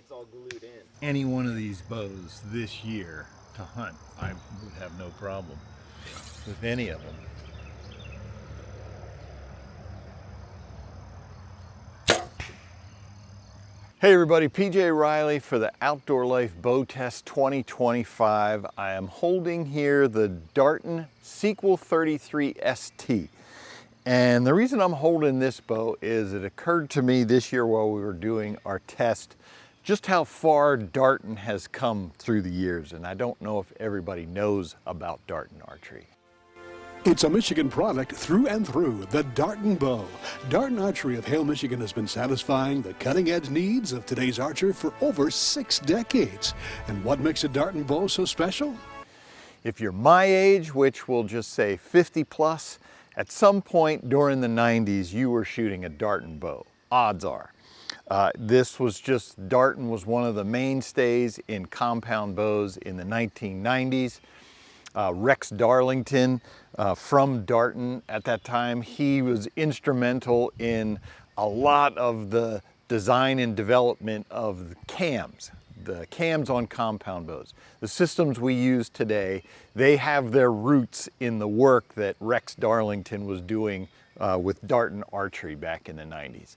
it's all glued in. Any one of these bows this year to hunt, I would have no problem with any of them. Hey everybody, PJ Riley for the Outdoor Life Bow Test 2025. I am holding here the Darton Sequel 33 ST. And the reason I'm holding this bow is it occurred to me this year while we were doing our test just how far Darton has come through the years. And I don't know if everybody knows about Darton archery. It's a Michigan product through and through, the Darton bow. Darton Archery of Hale, Michigan has been satisfying the cutting-edge needs of today's archer for over 6 decades. And what makes a Darton bow so special? If you're my age, which we'll just say 50 plus, at some point during the 90s, you were shooting a Darton bow. Odds are. Darton was one of the mainstays in compound bows in the 1990s. Rex Darlington from Darton at that time, he was instrumental in a lot of the design and development of the cams on compound bows. The systems we use today, they have their roots in the work that Rex Darlington was doing with Darton archery back in the 90s.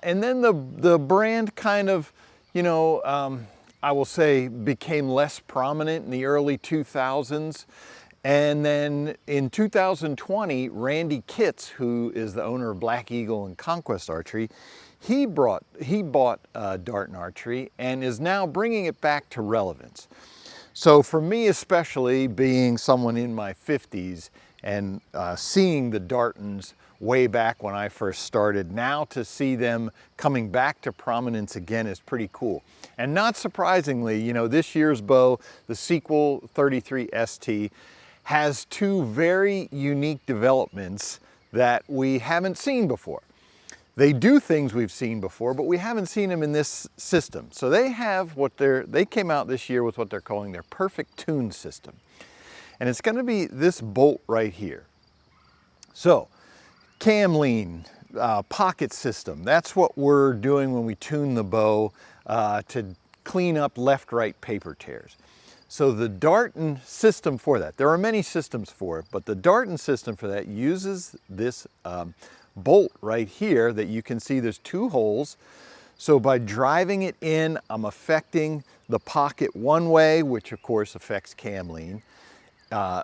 And then the brand kind of, I will say, became less prominent in the early 2000s. And then in 2020, Kitts, who is the owner of Black Eagle and Conquest Archery, he bought Darton Archery and is now bringing it back to relevance. So for me especially, being someone in my 50s and seeing the Dartons way back when I first started, now to see them coming back to prominence again is pretty cool. And not surprisingly, this year's bow, the Sequel 33 ST, has 2 very unique developments that we haven't seen before. They do things we've seen before, but we haven't seen them in this system. So they came out this year with what they're calling their Perfect Tune system. And it's going to be this bolt right here. So, cam lean, pocket system, that's what we're doing when we tune the bow to clean up left-right paper tears. So the Darton system for that, there are many systems for it, but the Darton system for that uses this bolt right here that you can see there's 2 holes. So by driving it in, I'm affecting the pocket one way, which of course affects cam lean.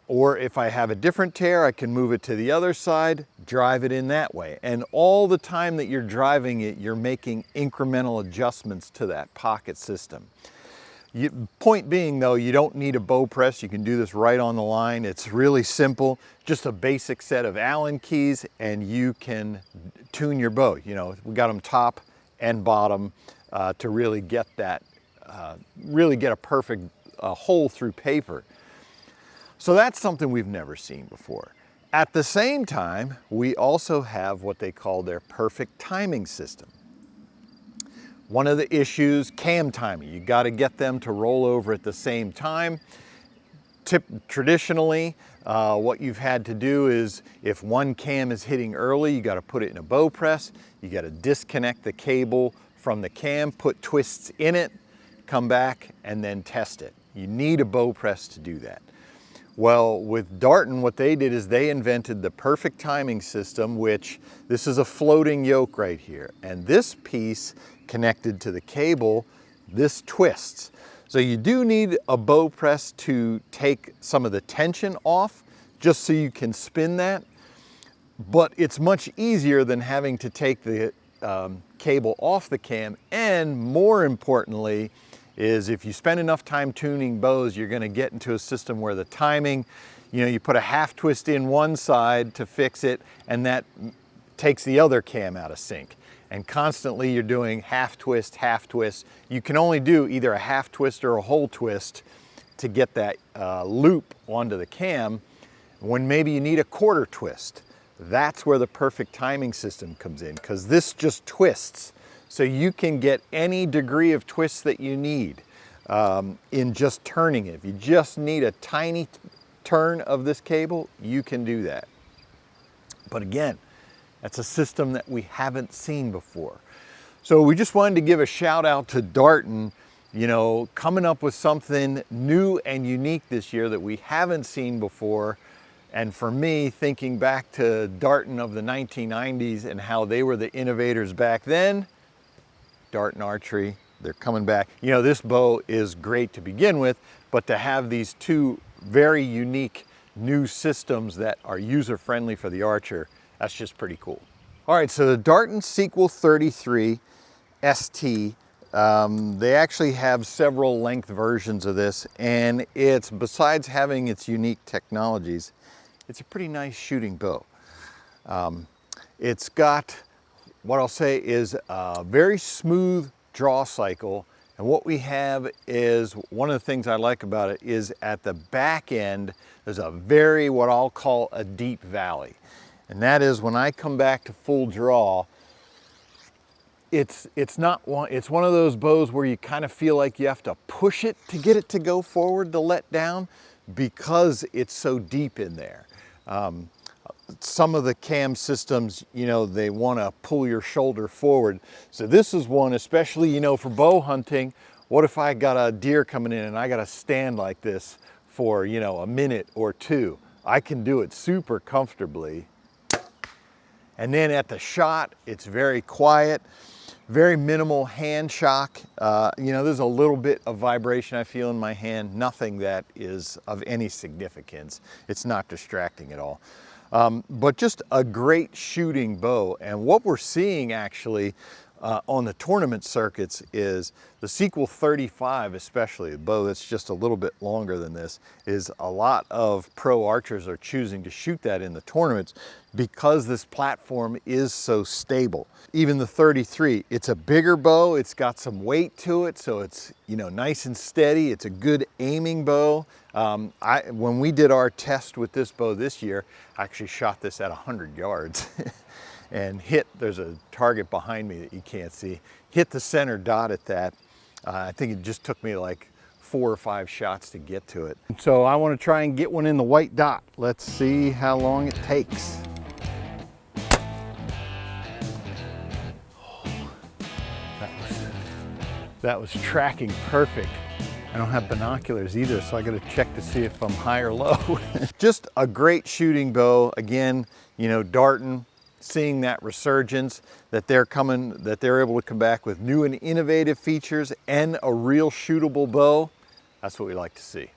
Or if I have a different tear, I can move it to the other side, drive it in that way. And all the time that you're driving it, you're making incremental adjustments to that pocket system. Point being though, you don't need a bow press. You can do this right on the line. It's really simple, just a basic set of Allen keys and you can tune your bow. We got them top and bottom to really get that, really get a perfect hole through paper. So that's something we've never seen before. At the same time, we also have what they call their perfect timing system. One of the issues, cam timing. You got to get them to roll over at the same time. Traditionally, what you've had to do is if one cam is hitting early, you got to put it in a bow press. You got to disconnect the cable from the cam, put twists in it, come back, and then test it. You need a bow press to do that. Well, with Darton, what they did is they invented the perfect timing system, which this is a floating yoke right here. And this piece connected to the cable, this twists. So you do need a bow press to take some of the tension off, just so you can spin that. But it's much easier than having to take the cable off the cam. And more importantly, is if you spend enough time tuning bows, you're going to get into a system where the timing, you put a half twist in one side to fix it, and that takes the other cam out of sync. And constantly you're doing half twist, half twist. You can only do either a half twist or a whole twist to get that loop onto the cam, when maybe you need a quarter twist. That's where the perfect timing system comes in, because this just twists. So you can get any degree of twist that you need in just turning it. If you just need a tiny turn of this cable, you can do that. But again, that's a system that we haven't seen before. So we just wanted to give a shout out to Darton, you know, coming up with something new and unique this year that we haven't seen before. And for me, thinking back to Darton of the 1990s and how they were the innovators back then, Darton Archery, they're coming back. You know, this bow is great to begin with, but to have these two very unique new systems that are user-friendly for the archer, that's just pretty cool. All right, so the Darton Sequel 33 ST, they actually have several length versions of this, and it's, besides having its unique technologies, it's a pretty nice shooting bow. It's got, what I'll say is a very smooth draw cycle. And what we have is, one of the things I like about it is at the back end, there's a very, what I'll call a deep valley. And that is when I come back to full draw, it's one of those bows where you kind of feel like you have to push it to get it to go forward to let down, because it's so deep in there. Some of the cam systems, you know, they want to pull your shoulder forward. So this is one, especially, you know, for bow hunting. What if I got a deer coming in and I got to stand like this for, you know, a minute or two? I can do it super comfortably. And then at the shot, it's very quiet, very minimal hand shock. You know, there's a little bit of vibration I feel in my hand, nothing that is of any significance. It's not distracting at all. But just a great shooting bow. And what we're seeing actually on the tournament circuits is the Sequel 35, especially, a bow that's just a little bit longer than this, is a lot of pro archers are choosing to shoot that in the tournaments because this platform is so stable. Even the 33, it's a bigger bow, it's got some weight to it, so it's, you know, nice and steady. It's a good aiming bow. When we did our test with this bow this year, I actually shot this at 100 yards and hit, there's a target behind me that you can't see, hit the center dot at that. I think it just took me like 4 or 5 shots to get to it. So I want to try and get one in the white dot. Let's see how long it takes. That was tracking perfect. I don't have binoculars either, so I got to check to see if I'm high or low. Just a great shooting bow. Again, you know, Darton, seeing that resurgence, that they're able to come back with new and innovative features and a real shootable bow. That's what we like to see.